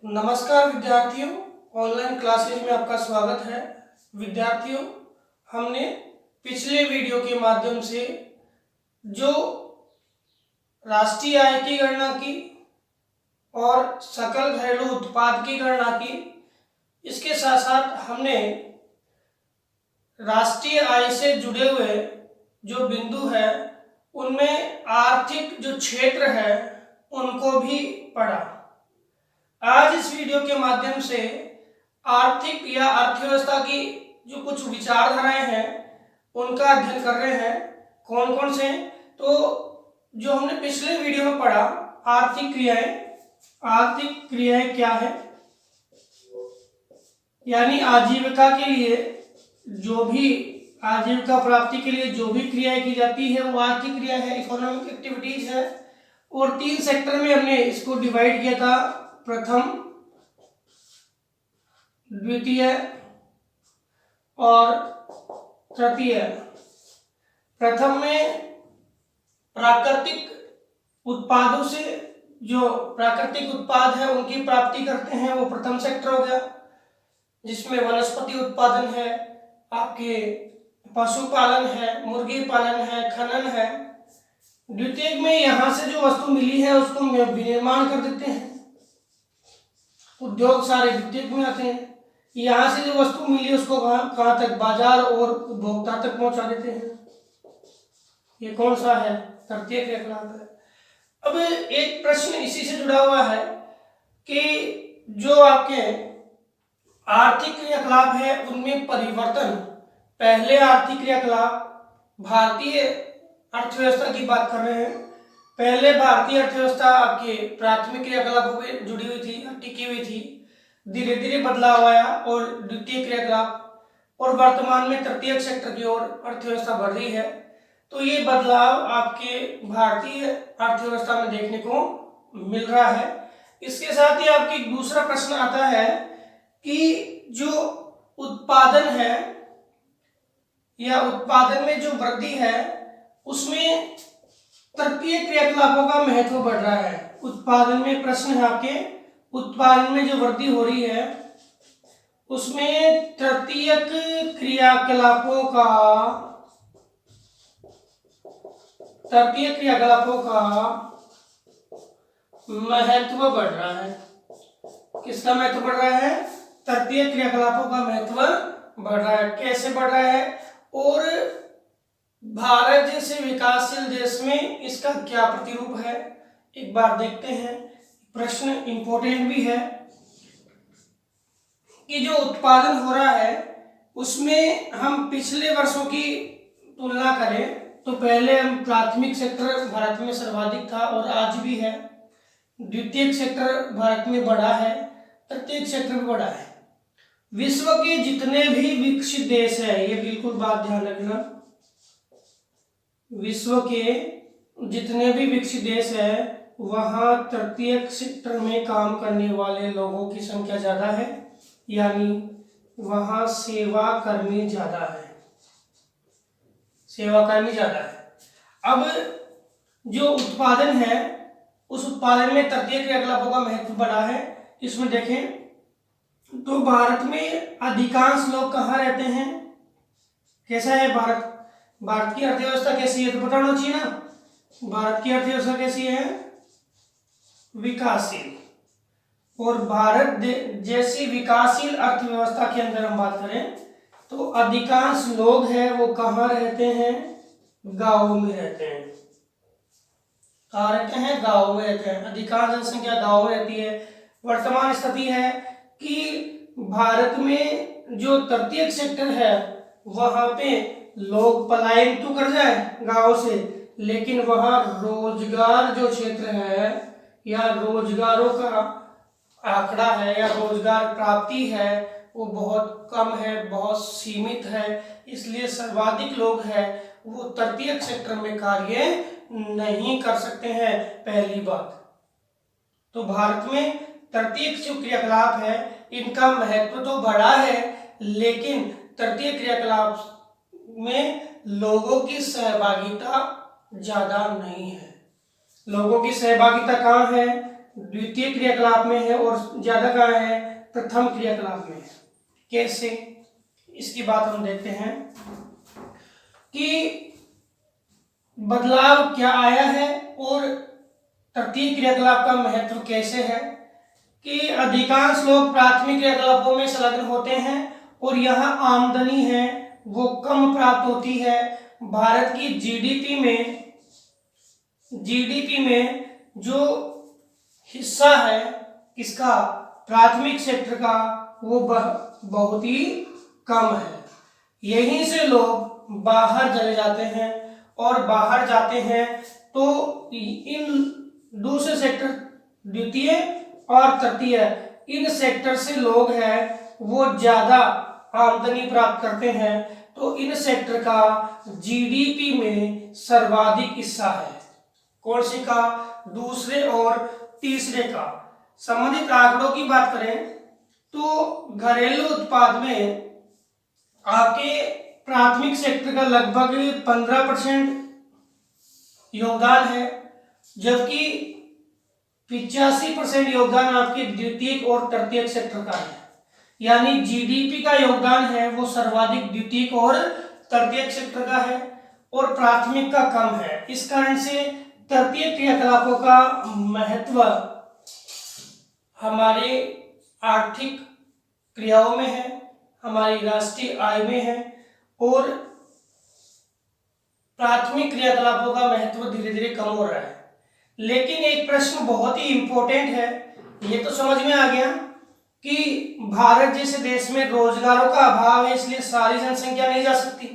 नमस्कार विद्यार्थियों, online classes में आपका स्वागत है। विद्यार्थियों, हमने पिछले वीडियो के माध्यम से जो राष्ट्रीय आय की गणना की और सकल घरेलू उत्पाद की गणना की, इसके साथ साथ हमने राष्ट्रीय आय से जुड़े हुए जो बिंदु है उनमें आर्थिक जो क्षेत्र है उनको भी पढ़ा। आज इस वीडियो के माध्यम से आर्थिक या अर्थव्यवस्था की जो कुछ विचारधाराएं हैं उनका अध्ययन कर रहे हैं। कौन कौन से? तो जो हमने पिछले वीडियो में पढ़ा, आर्थिक क्रियाएं क्या है, यानी आजीविका के लिए जो भी आजीविका प्राप्ति के लिए जो भी क्रियाएं की जाती है वो आर्थिक क्रिया है, इकोनॉमिक एक्टिविटीज है। और 3 सेक्टर में हमने इसको डिवाइड किया था, प्रथम, द्वितीय और तृतीय। प्रथम में प्राकृतिक उत्पादों से जो प्राकृतिक उत्पाद है उनकी प्राप्ति करते हैं, वो प्रथम सेक्टर हो गया, जिसमें वनस्पति उत्पादन है, आपके पशुपालन है, मुर्गी पालन है, खनन है। द्वितीय में यहां से जो वस्तु मिली है उसको विनिर्माण कर देते हैं, उद्योग सारे द्वितीय में आते हैं। यहां से जो वस्तु मिली उसको कहां तक, बाजार और उपभोक्ता तक पहुंचा देते हैं। ये कौन सा है? तृतीय क्रियाकलाप है। अब एक प्रश्न इसी से जुड़ा हुआ है कि जो आपके आर्थिक क्रियाकलाप है उनमें परिवर्तन, पहले आर्थिक क्रियाकलाप भारतीय अर्थव्यवस्था की बात कर रहे हैं। पहले भारतीय अर्थव्यवस्था आपके प्राथमिक क्रियाकलापों में जुड़ी हुई थी, टिकी हुई थी। धीरे धीरे बदलाव आया और द्वितीय क्रियाकलाप, और वर्तमान में तृतीय सेक्टर की ओर अर्थव्यवस्था बढ़ रही है। तो ये बदलाव आपके भारतीय अर्थव्यवस्था में देखने को मिल रहा है। इसके साथ ही आपकी दूसरा प्रश्न आता है कि जो उत्पादन है या उत्पादन में जो वृद्धि है उसमें तृतीय क्रियाकलापों का महत्व बढ़ रहा है। उत्पादन में प्रश्न है आपके, उत्पादन में जो वृद्धि हो रही है उसमें तृतीय क्रियाकलापों का महत्व बढ़ रहा है। किसका महत्व बढ़ रहा है? तृतीय क्रियाकलापों का महत्व बढ़ रहा है। कैसे बढ़ रहा है और भारत जैसे विकासशील देश में इसका क्या प्रतिरूप है, एक बार देखते हैं। प्रश्न इंपॉर्टेंट भी है कि जो उत्पादन हो रहा है उसमें हम पिछले वर्षों की तुलना करें तो पहले हम प्राथमिक सेक्टर भारत में सर्वाधिक था और आज भी है। द्वितीय सेक्टर भारत में बढ़ा है, तृतीय सेक्टर भी बढ़ा है। विश्व के जितने भी विकसित देश है, ये बिल्कुल बात ध्यान रखना, विश्व के जितने भी विकसित देश है वहां तृतीय सेक्टर में काम करने वाले लोगों की संख्या ज्यादा है, यानी वहां सेवा कर्मी ज्यादा है, सेवा कर्मी ज्यादा है। अब जो उत्पादन है उस उत्पादन में तृतीय क्रियाकलापों का महत्व बढ़ा है। इसमें देखें तो भारत में अधिकांश लोग कहाँ रहते हैं? कैसा है भारत की अर्थव्यवस्था कैसी है? तो पता होना चाहिए ना, भारत की अर्थव्यवस्था कैसी है? विकासशील। और भारत जैसी विकासशील अर्थव्यवस्था के अंदर हम बात करें तो अधिकांश लोग हैं वो कहाँ रहते हैं? गांव में रहते हैं। कहाँ रहते हैं? गांव में रहते हैं। अधिकांश जनसंख्या गांव में रहती है। वर्तमान स्थिति है कि भारत में जो तृतीय सेक्टर है वहां पे लोग पलायन तो कर जाए गांव से, लेकिन वहां रोजगार जो क्षेत्र है या रोजगारों का आंकड़ा है या रोजगार प्राप्ति है वो बहुत कम है, बहुत सीमित है। इसलिए सर्वाधिक लोग हैं वो तृतीय सेक्टर में कार्य नहीं कर सकते हैं, पहली बात। तो भारत में तृतीय जो क्रियाकलाप है इनका महत्व तो बढ़ा है, लेकिन तृतीय क्रियाकलाप में लोगों की सहभागिता ज्यादा नहीं है। लोगों की सहभागिता कहाँ है? द्वितीय क्रियाकलाप में है और ज्यादा कहाँ है, प्रथम क्रियाकलाप में है। कैसे, इसकी बात हम देखते हैं कि बदलाव क्या आया है और तृतीय क्रियाकलाप का महत्व कैसे है। कि अधिकांश लोग प्राथमिक क्रियाकलापों में संलग्न होते हैं और यहाँ आमदनी है वो कम प्राप्त होती है। भारत की जीडीपी में जो हिस्सा है किसका, प्राथमिक सेक्टर का, वो बहुत ही कम है। यहीं से लोग बाहर चले जाते हैं और बाहर जाते हैं तो इन दूसरे सेक्टर, द्वितीय और तृतीय, इन सेक्टर से लोग हैं वो ज्यादा आमदनी प्राप्त करते हैं। तो इन सेक्टर का जीडीपी में सर्वाधिक हिस्सा है। कौन से का, दूसरे और तीसरे का। संबंधित आंकड़ों की बात करें तो घरेलू उत्पाद में आपके प्राथमिक सेक्टर का लगभग 15% योगदान है, जबकि 85% योगदान आपके द्वितीयक और तृतीयक सेक्टर का है। यानी जीडीपी का योगदान है वो सर्वाधिक द्वितीयक और तृतीयक सेक्टर का है और प्राथमिक का कम है। इस कारण से तृतीय क्रियाकलापों का महत्व हमारे आर्थिक क्रियाओं में है, हमारी राष्ट्रीय आय में है और प्राथमिक क्रियाकलापों का महत्व धीरे धीरे कम हो रहा है। लेकिन एक प्रश्न बहुत ही इंपॉर्टेंट है, ये तो समझ में आ गया कि भारत जैसे देश में रोजगारों का अभाव है, इसलिए सारी जनसंख्या नहीं जा सकती,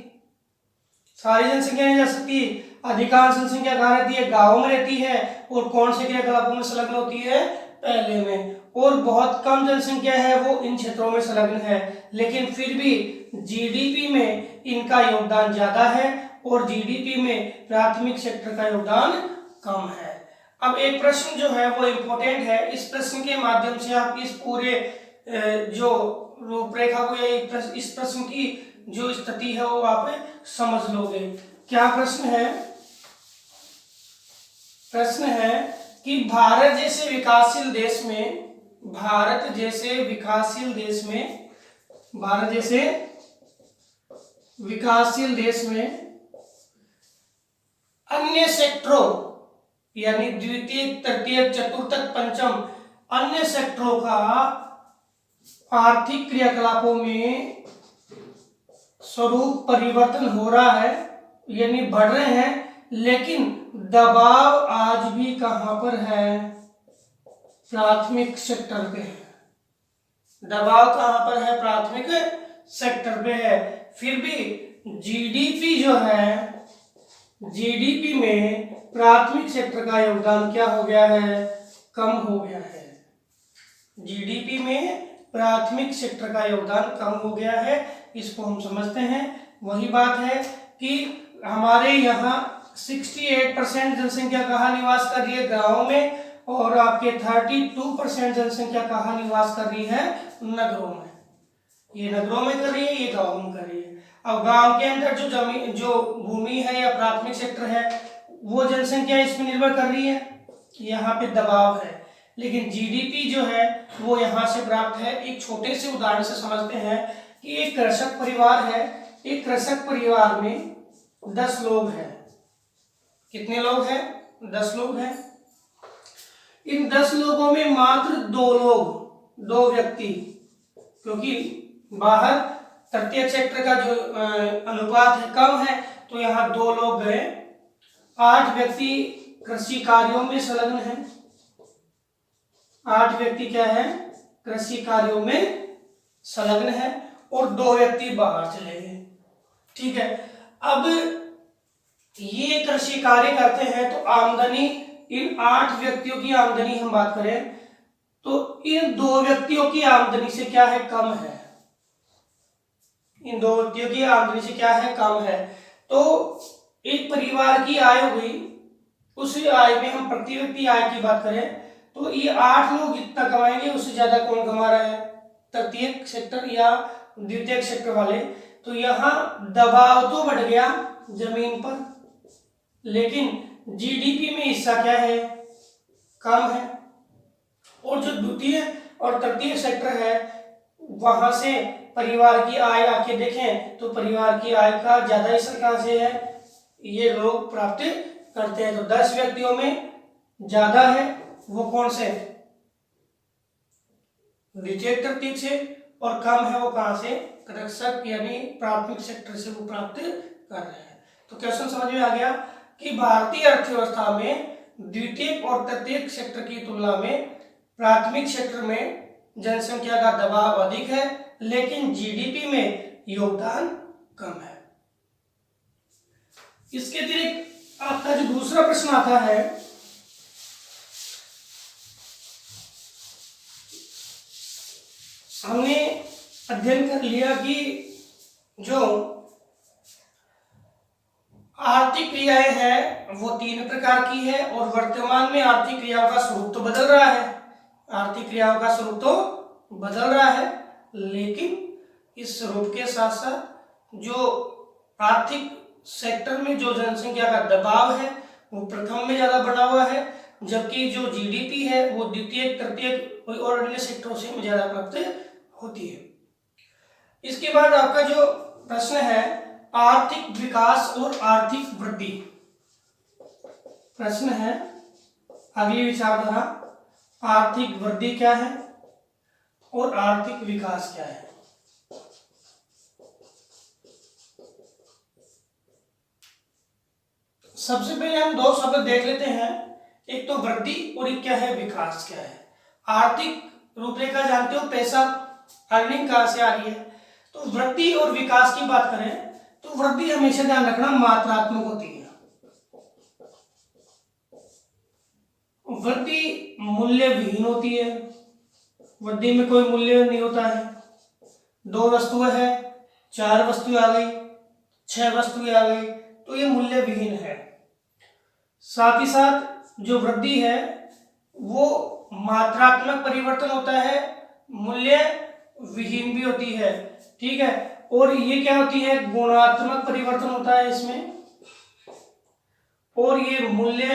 सारी जनसंख्या नहीं जा सकती। अधिकांश जनसंख्या कहाँ रहती है, गाँव में रहती है और कौन से क्रियाकलापों में संलग्न होती है, पहले में। और बहुत कम जनसंख्या है वो इन क्षेत्रों में संलग्न है, लेकिन फिर भी जीडीपी में इनका योगदान ज्यादा है और जीडीपी में प्राथमिक सेक्टर का योगदान कम है। अब एक प्रश्न जो है वो इम्पोर्टेंट है, इस प्रश्न के माध्यम से आप इस पूरे जो रूपरेखा को या इस प्रश्न की जो स्थिति है वो आप समझ लोगे। क्या प्रश्न है, प्रश्न है कि भारत जैसे विकासशील देश में, भारत जैसे विकासशील देश में अन्य सेक्टरों यानी द्वितीय, तृतीय, चतुर्थक, पंचम, अन्य सेक्टरों का आर्थिक क्रियाकलापों में स्वरूप परिवर्तन हो रहा है यानी बढ़ रहे हैं, लेकिन दबाव आज भी कहां पर है, प्राथमिक सेक्टर पे है। दबाव कहां पर है, प्राथमिक सेक्टर पे है। फिर भी जीडीपी जो है, जीडीपी में प्राथमिक सेक्टर का योगदान क्या हो गया है, कम हो गया है। जीडीपी में प्राथमिक सेक्टर का योगदान कम हो गया है, इसको हम समझते हैं। वही बात है कि हमारे यहाँ 68% जनसंख्या कहाँ निवास कर रही है, गाँव में, और आपके 32% जनसंख्या कहाँ निवास कर रही है, नगरों में। ये नगरों में कर रही है, ये गाँव में कर रही है। अब गाँव के अंदर जो जमीन, जो भूमि है या प्राथमिक सेक्टर है, वो जनसंख्या इसमें निर्भर कर रही है, यहाँ पे दबाव है। लेकिन जीडीपी जो है वो यहाँ से प्राप्त है। एक छोटे से उदाहरण से समझते हैं कि एक कृषक परिवार है, एक कृषक परिवार में 10 लोग हैं। कितने लोग हैं, 10 लोग हैं। इन 10 लोगों में मात्र 2 व्यक्ति, क्योंकि बाहर तृतीय सेक्टर का जो अनुपात है कम है, तो यहाँ 2 लोग गए। 8 व्यक्ति कृषि कार्यों में संलग्न हैं। 8 व्यक्ति क्या है, कृषि कार्यों में संलग्न है और 2 व्यक्ति बाहर चले गए। ठीक है, अब ये कृषि कार्य करते हैं तो आमदनी, इन 8 व्यक्तियों की आमदनी हम बात करें तो इन 2 व्यक्तियों की आमदनी से क्या है, कम है। इन 2 व्यक्तियों की आमदनी से क्या है, कम है। तो एक परिवार की आय हुई, उस आय में हम प्रति व्यक्ति आय की बात करें तो ये 8 लोग जितना कमाएंगे उससे ज्यादा कौन कमा रहा है, तृतीय सेक्टर या द्वितीय सेक्टर वाले। तो यहाँ दबाव तो बढ़ गया जमीन पर, लेकिन जीडीपी में हिस्सा क्या है, कम है। और जो द्वितीय और तृतीय सेक्टर है वहां से परिवार की आय आके देखें तो परिवार की आय का ज्यादा हिस्सा कहां से है, ये लोग प्राप्त करते हैं। तो 10 व्यक्तियों में ज्यादा है वो कौन से, द्वितीय तृतीय से, और कम है वो कहां से, रक्षक यानी प्राथमिक सेक्टर से वो प्राप्त कर रहे हैं। तो क्वेश्चन समझ में आ गया कि भारतीय अर्थव्यवस्था में द्वितीय और तृतीय सेक्टर की तुलना में प्राथमिक सेक्टर में जनसंख्या का दबाव अधिक है लेकिन जीडीपी में योगदान कम है। इसके अतिरिक्त आपका जो दूसरा प्रश्न आता है, हमने अध्ययन कर लिया कि जो आर्थिक क्रियाएं हैं वो 3 प्रकार की है और वर्तमान में आर्थिक क्रियाओं का स्वरूप तो बदल रहा है, आर्थिक क्रियाओं का स्वरूप तो बदल रहा है, लेकिन इस स्वरूप के साथ साथ जो आर्थिक सेक्टर में जो जनसंख्या का दबाव है वो प्रथम में ज्यादा बढ़ा हुआ है, जबकि जो जीडीपी है वो द्वितीय तृतीय और अन्य सेक्टरों से ज्यादा प्राप्त होती है। इसके बाद आपका जो प्रश्न है आर्थिक विकास और आर्थिक वृद्धि, प्रश्न है अगली विचारधारा, आर्थिक वृद्धि क्या है और आर्थिक विकास क्या है। सबसे पहले हम 2 शब्द देख लेते हैं, एक तो वृद्धि और एक क्या है, विकास क्या है। आर्थिक रूपरेखा जानते हो, पैसा अर्निंग कहां से आ रही है, तो वृद्धि और विकास की बात करें तो वृद्धि हमेशा ध्यान रखना मात्रात्मक होती है, वृद्धि मूल्य विहीन होती है, वृद्धि में कोई मूल्य नहीं होता है। 2 वस्तुएं हैं, 4 वस्तुएं आ गई, 6 वस्तुएं आ गई, तो ये मूल्य विहीन है। साथ ही साथ जो वृद्धि है वो मात्रात्मक परिवर्तन होता है, मूल्य विहीन भी होती है, ठीक है। और ये क्या होती है, गुणात्मक परिवर्तन होता है इसमें, और ये मूल्य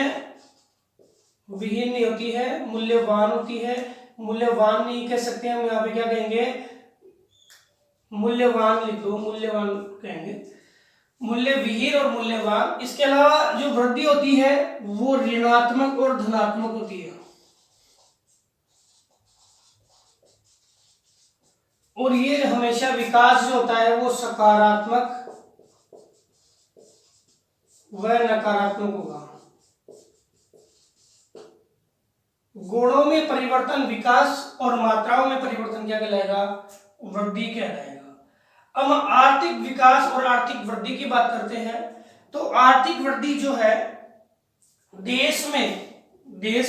विहीन नहीं होती है, मूल्यवान होती है। मूल्यवान नहीं कह सकते हम, यहाँ पे क्या कहेंगे, मूल्यवान लिख दो, मूल्यवान कहेंगे, मूल्य विहीन और मूल्यवान। इसके अलावा जो वृद्धि होती है वो ऋणात्मक और धनात्मक होती है, और ये हमेशा विकास जो होता है वो सकारात्मक व नकारात्मक होगा। गुणों में परिवर्तन विकास और मात्राओं में परिवर्तन क्या कहलाएगा, वृद्धि कहलाएगा। अब आर्थिक विकास और आर्थिक वृद्धि की बात करते हैं, तो आर्थिक वृद्धि जो है देश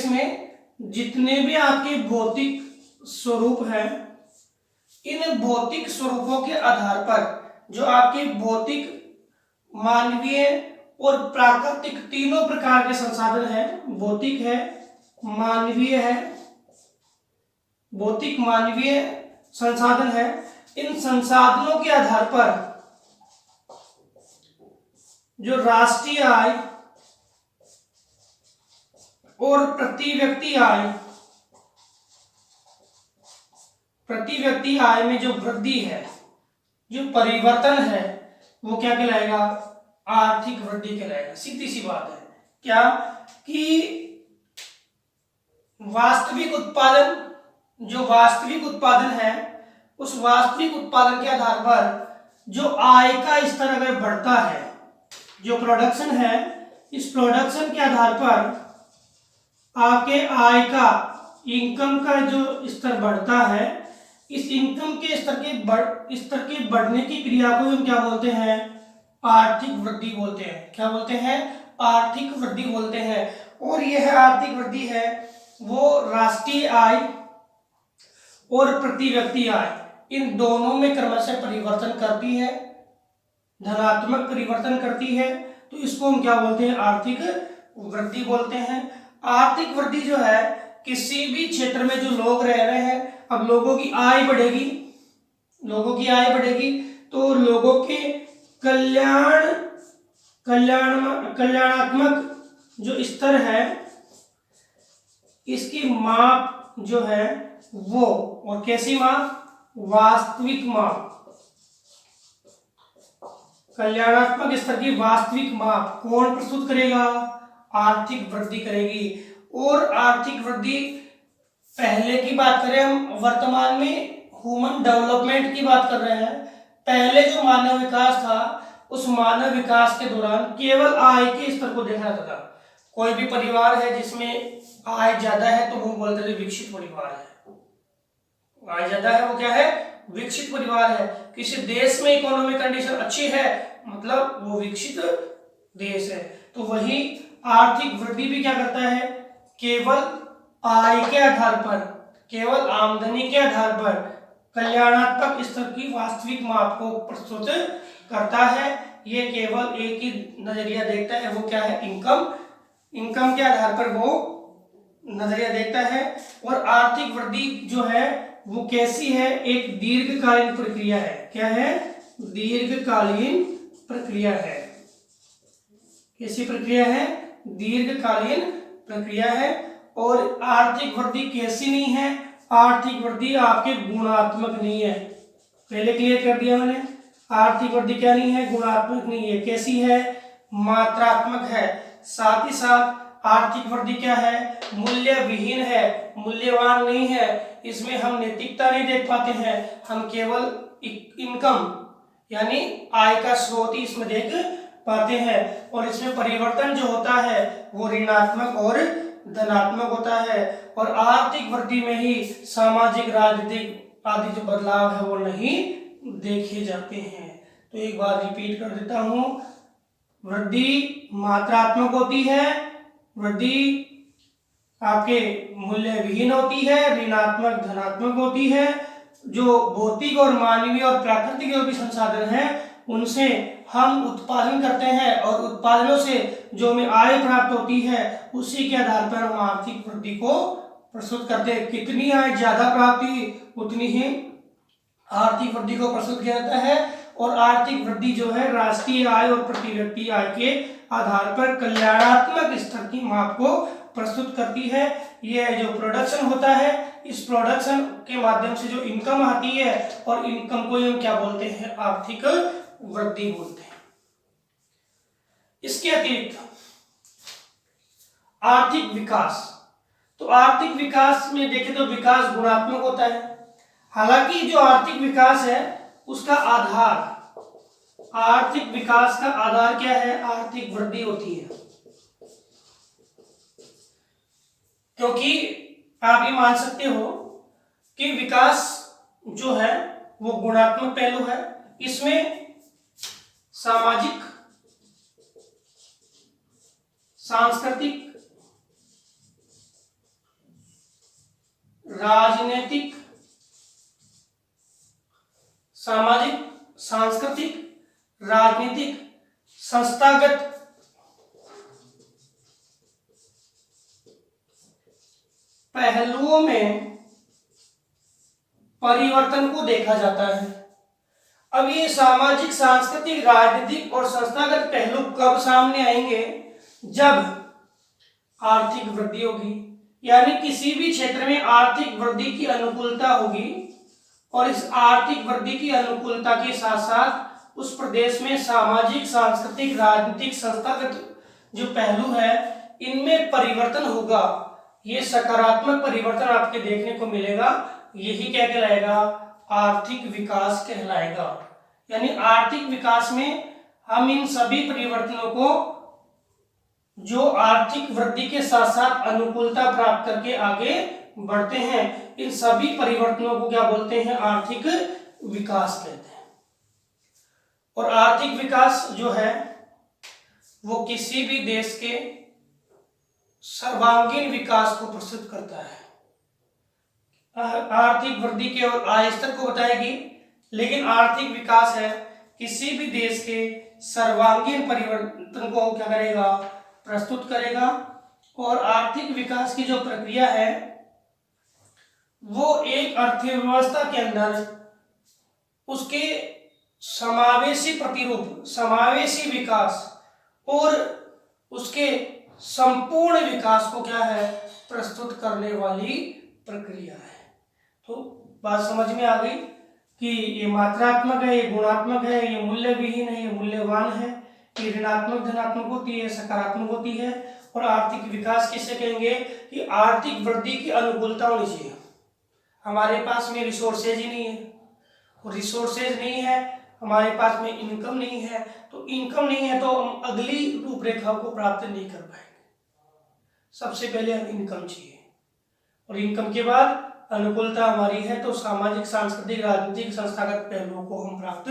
में जितने भी आपके भौतिक स्वरूप हैं, इन भौतिक स्वरूपों के आधार पर जो आपके भौतिक, मानवीय और प्राकृतिक तीनों प्रकार के संसाधन हैं, भौतिक है, मानवीय है, भौतिक मानवीय संसाधन है, इन संसाधनों के आधार पर जो राष्ट्रीय आय और प्रति व्यक्ति आय में जो वृद्धि है, जो परिवर्तन है, वो क्या कहलाएगा, आर्थिक वृद्धि कहलाएगा। सीधी सी बात है क्या कि वास्तविक उत्पादन, जो वास्तविक उत्पादन है, उस वास्तविक उत्पादन के आधार पर जो आय का स्तर अगर बढ़ता है, जो प्रोडक्शन है, इस प्रोडक्शन के आधार पर आपके आय का, इनकम का जो स्तर बढ़ता है, इस इनकम के स्तर के बढ़ने की क्रिया को हम क्या बोलते हैं, आर्थिक वृद्धि बोलते हैं। क्या बोलते हैं, आर्थिक वृद्धि बोलते हैं। और यह आर्थिक वृद्धि है वो राष्ट्रीय आय और प्रति व्यक्ति आय, इन दोनों में क्रमशः परिवर्तन करती है, धनात्मक परिवर्तन करती है, तो इसको हम क्या बोलते हैं, आर्थिक वृद्धि बोलते हैं। आर्थिक वृद्धि जो है किसी भी क्षेत्र में जो लोग रह रहे हैं, अब लोगों की आय बढ़ेगी, तो लोगों के कल्याणात्मक जो स्तर है, इसकी माप जो है वो, और कैसी माप? वास्तविक माप, कल्याणात्मक स्तर की वास्तविक माप कौन प्रस्तुत करेगा? आर्थिक वृद्धि करेगी। और आर्थिक वृद्धि, पहले की बात करें हम, वर्तमान में ह्यूमन डेवलपमेंट की बात कर रहे हैं। पहले जो मानव विकास था, उस मानव विकास के दौरान केवल आय के स्तर को देखा जाता था। कोई भी परिवार है जिसमें आय ज्यादा है तो वो बोलते थे विकसित परिवार है। आय ज्यादा है वो क्या है? विकसित परिवार है। किसी देश में इकोनॉमिक कंडीशन अच्छी है मतलब वो विकसित देश है। तो वही आर्थिक वृद्धि भी क्या करता है? केवल आय के आधार पर, केवल आमदनी के आधार पर कल्याणात्मक स्तर की वास्तविक माप को प्रस्तुत करता है। ये केवल एक ही नजरिया देखता है, वो क्या है? इनकम। इनकम के आधार पर वो नजरिया देखता है। और आर्थिक वृद्धि जो है वो कैसी है? एक दीर्घकालीन प्रक्रिया है। क्या है? दीर्घकालीन प्रक्रिया है। कैसी प्रक्रिया है? दीर्घकालीन प्रक्रिया है। और आर्थिक वृद्धि कैसी नहीं है? आर्थिक वृद्धि आपके गुणात्मक नहीं है। पहले क्लियर कर दिया मैंने, आर्थिक वृद्धि क्या नहीं है? गुणात्मक नहीं है। कैसी है? मात्रात्मक है। साथ ही साथ आर्थिक वृद्धि क्या है? मूल्य विहीन है, मूल्यवान नहीं है। इसमें हम नैतिकता नहीं देख पाते हैं, हम केवल इनकम यानी आय का स्रोत ही इसमें देख पाते हैं। और इसमें परिवर्तन जो होता है वो ऋणात्मक और धनात्मक होता है। और आर्थिक वृद्धि में ही सामाजिक, राजनीतिक आदि जो बदलाव है वो नहीं देखे जाते हैं। तो एक बार रिपीट कर देता हूं, वृद्धि मात्रात्मक होती है, वृद्धि आपके मूल्य विहीन होती है, ऋणात्मक धनात्मक होती है। जो भौतिक और मानवीय और प्राकृतिक जो भी संसाधन हैं उनसे हम उत्पादन करते हैं और उत्पादनों से जो हमें आय प्राप्त होती है उसी के आधार पर हम आर्थिक वृद्धि को प्रस्तुत करते हैं। कितनी आय ज्यादा प्राप्त हुई उतनी ही आर्थिक वृद्धि को प्रस्तुत किया जाता है। और आर्थिक वृद्धि जो है राष्ट्रीय आय और प्रति व्यक्ति आय के आधार पर कल्याणात्मक स्तर की माप को प्रस्तुत करती है। यह जो प्रोडक्शन होता है, इस प्रोडक्शन के माध्यम से जो इनकम आती है और इनकम को हम क्या बोलते हैं? आर्थिक वृद्धि बोलते हैं। इसके अतिरिक्त आर्थिक विकास, तो आर्थिक विकास में देखें तो विकास गुणात्मक होता है। हालांकि जो आर्थिक विकास है उसका आधार, आर्थिक विकास का आधार क्या है? आर्थिक वृद्धि होती है। क्योंकि आप ये मान सकते हो कि विकास जो है वो गुणात्मक पहलू है। इसमें सामाजिक, सांस्कृतिक, राजनीतिक, सामाजिक, सांस्कृतिक, राजनीतिक, संस्थागत पहलुओं में परिवर्तन को देखा जाता है। अब ये सामाजिक, सांस्कृतिक, राजनीतिक और संस्थागत पहलू कब सामने आएंगे? जब आर्थिक वृद्धि होगी, यानी किसी भी क्षेत्र में आर्थिक वृद्धि की अनुकूलता होगी और इस आर्थिक वृद्धि की अनुकूलता के साथ साथ उस प्रदेश में सामाजिक, सांस्कृतिक, राजनीतिक, संस्थागत जो पहलू है इनमें परिवर्तन होगा। ये सकारात्मक परिवर्तन आपके देखने को मिलेगा। यही क्या कहलाएगा? आर्थिक विकास कहलाएगा। यानी आर्थिक विकास में हम इन सभी परिवर्तनों को जो आर्थिक वृद्धि के साथ साथ अनुकूलता प्राप्त करके आगे बढ़ते हैं, इन सभी परिवर्तनों को क्या बोलते हैं? आर्थिक विकास कहते हैं। और आर्थिक विकास जो है वो किसी भी देश के सर्वांगीण विकास को प्रस्तुत करता है। आर्थिक वृद्धि केवल आय स्तर को बताएगी, लेकिन आर्थिक विकास है किसी भी देश के सर्वांगीण परिवर्तन को क्या करेगा? प्रस्तुत करेगा। और आर्थिक विकास की जो प्रक्रिया है वो एक अर्थव्यवस्था के अंदर उसके समावेशी प्रतिरूप, समावेशी विकास और उसके संपूर्ण विकास को क्या है? प्रस्तुत करने वाली प्रक्रिया है। तो बात समझ में आ गई कि ये मात्रात्मक है, ये गुणात्मक है, ये मूल्य विहीन है, ये मूल्यवान है, ये ऋणात्मक धनात्मक होती है, सकारात्मक होती है। और आर्थिक विकास किसे कहेंगे कि आर्थिक वृद्धि की अनुकूलता होनी चाहिए। हमारे पास में रिसोर्सेज ही नहीं है, और रिसोर्सेज नहीं है, हमारे पास में इनकम नहीं है, तो इनकम नहीं है तो हम अगली रूपरेखा को प्राप्त नहीं कर पाएंगे। सबसे पहले हम इनकम चाहिए, और इनकम के बाद अनुकूलता हमारी है तो सामाजिक, सांस्कृतिक, राजनीतिक, संस्थागत पहलुओं को हम प्राप्त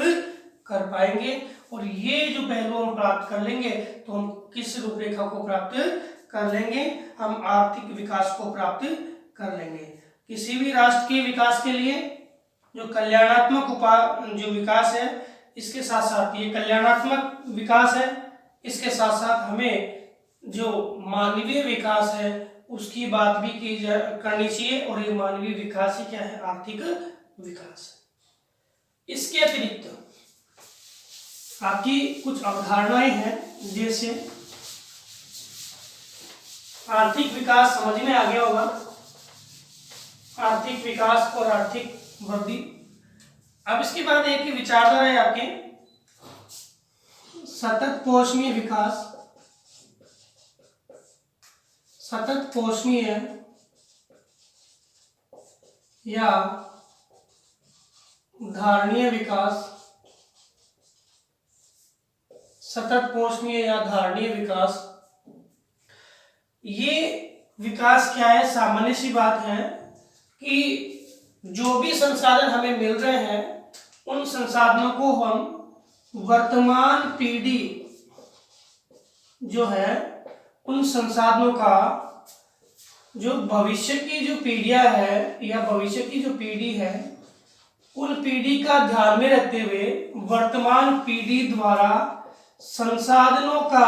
कर पाएंगे। और ये जो पहलू हम प्राप्त कर लेंगे तो हम किस रूपरेखा को प्राप्त कर लेंगे, हम आर्थिक विकास को प्राप्त कर लेंगे। किसी भी राष्ट्र के विकास के लिए जो कल्याणात्मक जो विकास है, इसके साथ साथ ये कल्याणात्मक विकास है, इसके साथ साथ हमें जो मानवीय विकास है उसकी बात भी करनी चाहिए। और ये मानवीय विकास ही क्या है, आर्थिक विकास। इसके अतिरिक्त आपकी कुछ अवधारणाएं हैं, जैसे आर्थिक विकास समझ में आ गया होगा, आर्थिक विकास और आर्थिक वृद्धि। अब इसके बाद एक ही विचारधारा है आपके सतत पोषणीय विकास, सतत पोषणीय या धारणीय विकास, सतत पोषणीय या धारणीय विकास। ये विकास क्या है, सामान्य सी बात है कि जो भी संसाधन हमें मिल रहे हैं उन संसाधनों को हम वर्तमान पीढ़ी जो है उन संसाधनों का जो भविष्य की जो पीढ़ियां है या भविष्य की जो पीढ़ी है उन पीढ़ी का ध्यान में रखते हुए वर्तमान पीढ़ी द्वारा संसाधनों का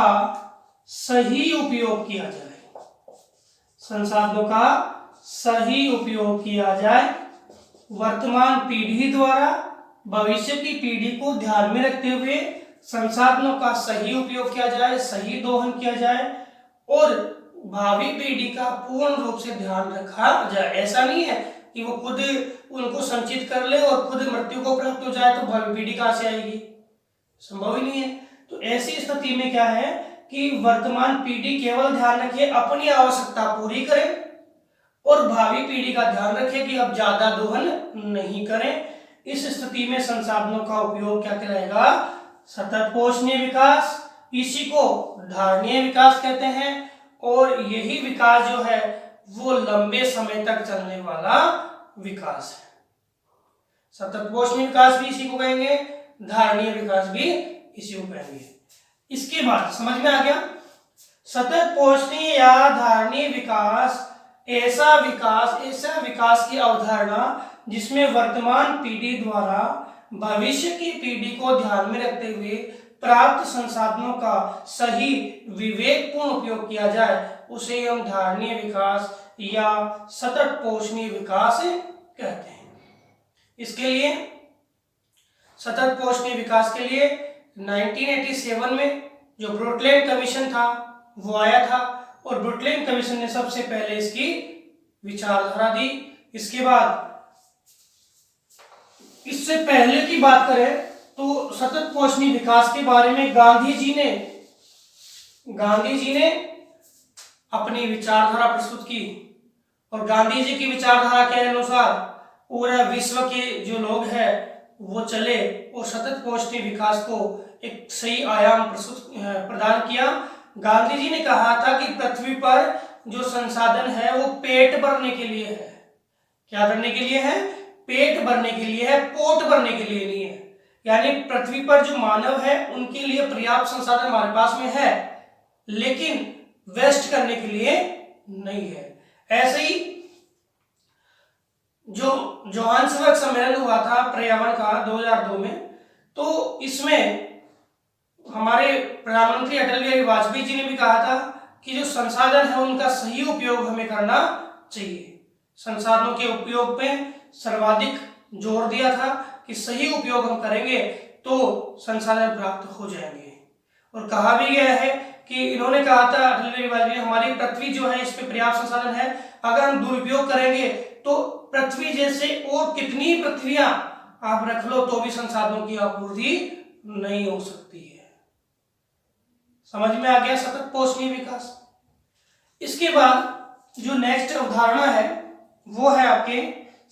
सही उपयोग किया जाए, संसाधनों का सही उपयोग किया जाए। वर्तमान पीढ़ी द्वारा भविष्य की पीढ़ी को ध्यान में रखते हुए संसाधनों का सही उपयोग किया जाए, सही दोहन किया जाए और भावी पीढ़ी का पूर्ण रूप से ध्यान रखा जाए। ऐसा नहीं है कि वो खुद उनको संचित कर ले और खुद मृत्यु को प्राप्त हो जाए तो भावी पीढ़ी कहां से आएगी, संभव ही नहीं है। तो ऐसी स्थिति में क्या है कि वर्तमान पीढ़ी केवल ध्यान रखे, अपनी आवश्यकता पूरी करे और भावी पीढ़ी का ध्यान रखे कि अब ज्यादा दोहन नहीं करें। इस स्थिति में संसाधनों का उपयोग क्या कहलाएगा, सतत पोषणीय विकास, इसी को धारणीय विकास कहते हैं। और यही विकास जो है वो लंबे समय तक चलने वाला विकास है। सतत पोषणीय विकास भी इसी को कहेंगे, धारणीय विकास भी इसी को कहेंगे। इसके बाद समझ में आ गया, सतत पोषणीय या धारणीय विकास ऐसा विकास की अवधारणा जिसमें वर्तमान पीढ़ी द्वारा भविष्य की पीढ़ी को ध्यान में रखते हुए प्राप्त संसाधनों का सही विवेकपूर्ण उपयोग किया जाए, उसे हम धारणीय विकास या सतत पोषणीय विकास कहते हैं। इसके लिए सतत पोषणीय विकास के लिए 1987 में जो ब्रुटलेन कमीशन था वो आया था और ब्रुटलेन कमीशन ने सबसे पहले इसकी विचारधारा दी। इसके बाद इससे पहले की बात करें तो सतत पोषणीय विकास के बारे में गांधी जी ने अपनी विचारधारा प्रस्तुत की और गांधी जी की विचारधारा के अनुसार पूरा विश्व के जो लोग हैं वो चले और सतत पोषणीय विकास को एक सही आयाम प्रदान किया। गांधी जी ने कहा था कि पृथ्वी पर जो संसाधन है वो पेट भरने के लिए है। क्या करने के लिए है, पेट भरने के लिए है, पोट भरने के लिए नहीं है। यानी पृथ्वी पर जो मानव है उनके लिए पर्याप्त संसाधन हमारे पास में है लेकिन वेस्ट करने के लिए नहीं है। ऐसे ही जो जोहान्सबर्ग सम्मेलन हुआ था पर्यावरण का 2002 में, तो इसमें हमारे प्रधानमंत्री अटल बिहारी वाजपेयी जी ने भी कहा था कि जो संसाधन है उनका सही उपयोग हमें करना चाहिए। संसाधनों के उपयोग पे सर्वाधिक जोर दिया था कि सही उपयोग हम करेंगे तो संसाधन प्राप्त हो जाएंगे। और कहा भी गया है कि इन्होंने कहा था अटल बिहारी वाजपेयी, हमारी पृथ्वी जो है इस पे पर्याप्त संसाधन है, अगर हम दुरुपयोग करेंगे तो पृथ्वी जैसे और कितनी पृथ्वियां आप रख लो तो भी संसाधनों की आपूर्ति नहीं हो सकती है। समझ में आ गया सतत पोषणीय विकास। इसके बाद जो नेक्स्ट अवधारणा है वो है आपके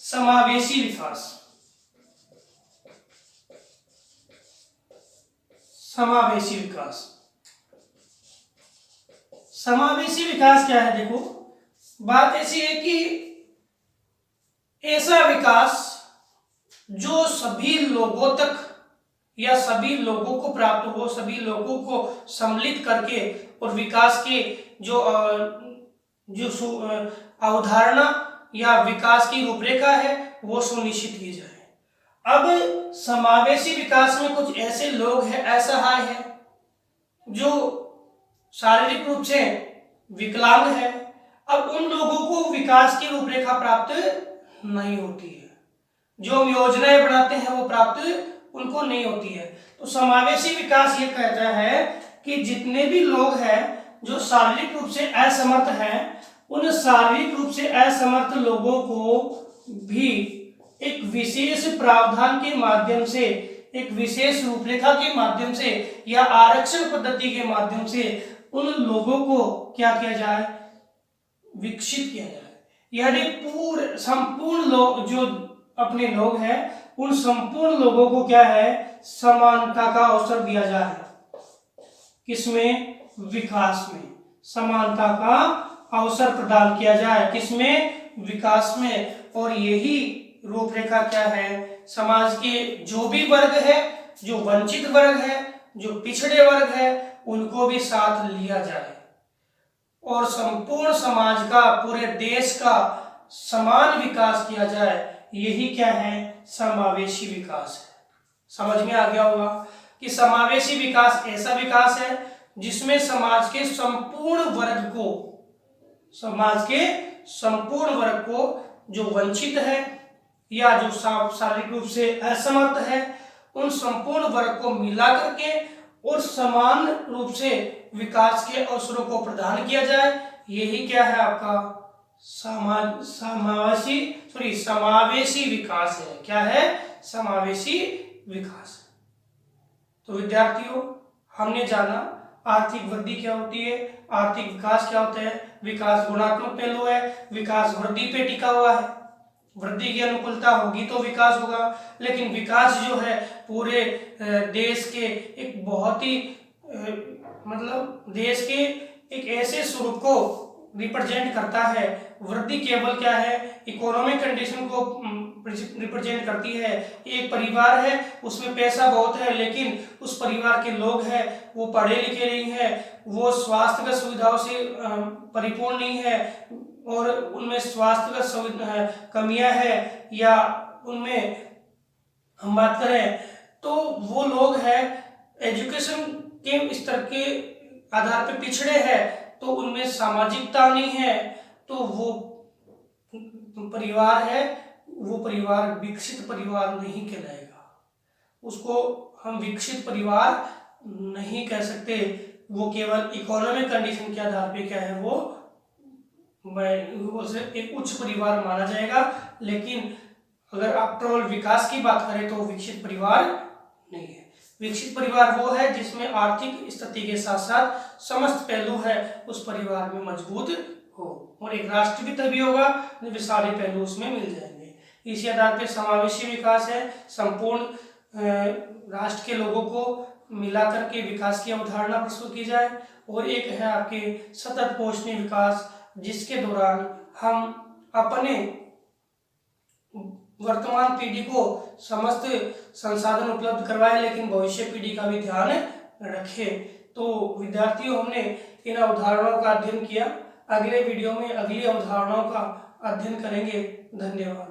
समावेशी विकास। समावेशी विकास, समावेशी विकास क्या है? देखो बात ऐसी है कि ऐसा विकास जो सभी लोगों तक या सभी लोगों को प्राप्त हो, सभी लोगों को सम्मिलित करके और विकास के जो अवधारणा या विकास की रूपरेखा है वो सुनिश्चित की जाए। अब समावेशी विकास में कुछ ऐसे लोग हैं, असहाय है, जो शारीरिक रूप से विकलांग है। अब उन लोगों को विकास की रूपरेखा प्राप्त नहीं होती है, जो हम योजनाएं बनाते हैं वो प्राप्त उनको नहीं होती है। तो समावेशी विकास ये कहता है कि जितने भी लोग हैं जो शारीरिक रूप से असमर्थ हैं, उन शारीरिक रूप से असमर्थ लोगों को भी एक विशेष प्रावधान के माध्यम से, एक विशेष रूपरेखा के माध्यम से या आरक्षण पद्धति के माध्यम से उन लोगों को क्या किया जाए? विकसित किया जाए। यानी पूर्ण संपूर्ण लोग जो अपने लोग हैं उन संपूर्ण लोगों को क्या है? समानता का अवसर दिया जाए। किसमें? विकास में समानता का अवसर प्रदान किया जाए। किसमें? विकास में। और यही रूपरेखा क्या है? समाज के जो भी वर्ग है, जो वंचित वर्ग है, जो पिछड़े वर्ग है, उनको भी साथ लिया जाए और संपूर्ण समाज का, पूरे देश का समान विकास किया जाए। यही क्या है? समावेशी विकास है। समझ में आ गया होगा कि समावेशी विकास ऐसा विकास है जिसमें समाज के संपूर्ण वर्ग को, समाज के संपूर्ण वर्ग को जो वंचित है या जो शारीरिक रूप से असमर्थ है, उन संपूर्ण वर्ग को मिला करके और समान रूप से विकास के अवसरों को प्रदान किया जाए। यही क्या है? आपका समावेशी विकास है। क्या है? समावेशी विकास। तो विद्यार्थियों, हमने जाना आर्थिक वृद्धि क्या होती है, आर्थिक विकास क्या होता है। विकास गुणात्मक पहलू है, विकास वृद्धि पे टिका हुआ है। वृद्धि की अनुकूलता होगी तो विकास होगा, लेकिन विकास जो है पूरे देश के एक बहुत ही मतलब देश के एक ऐसे स्वरूप को रिप्रेजेंट करता है। वृद्धि केवल क्या है? इकोनॉमिक कंडीशन को रिप्रेजेंट करती है। एक परिवार है, उसमें पैसा बहुत है, लेकिन उस परिवार के लोग हैं वो पढ़े लिखे नहीं है, वो स्वास्थ्यगत सुविधाओं से परिपूर्ण नहीं है और उनमें स्वास्थ्यगत कमियां है, या उनमें हम बात करें तो वो लोग हैं एजुकेशन के स्तर के आधार पर पिछड़े हैं, तो उनमें सामाजिकता नहीं है, तो वो परिवार है, वो परिवार विकसित परिवार नहीं कहलाएगा। उसको हम विकसित परिवार नहीं कह सकते। वो केवल इकोनॉमिक कंडीशन के आधार पे क्या है? वो सिर्फ एक उच्च परिवार माना जाएगा, लेकिन अगर आप केवल विकास की बात करें तो विकसित परिवार नहीं है। विकसित परिवार वो है जिसमें आर्थिक स्थिति के साथ साथ समस्त पहलू है उस परिवार में मजबूत हो, और एक राष्ट्र भी तभी होगा जब सारे पहलू उसमें मिल जाएंगे। इसी आधार पर समावेशी विकास है, संपूर्ण राष्ट्र के लोगों को मिला करके विकास की अवधारणा प्रस्तुत की जाए। और एक है आपके सतत पोषणीय विकास, जिसके दौरान हम अपने वर्तमान पीढ़ी को समस्त संसाधन उपलब्ध करवाएं, लेकिन भविष्य पीढ़ी का भी ध्यान रखें। तो विद्यार्थियों, हमने इन अवधारणाओं का अध्ययन किया। अगले वीडियो में अगली अवधारणाओं का अध्ययन करेंगे। धन्यवाद।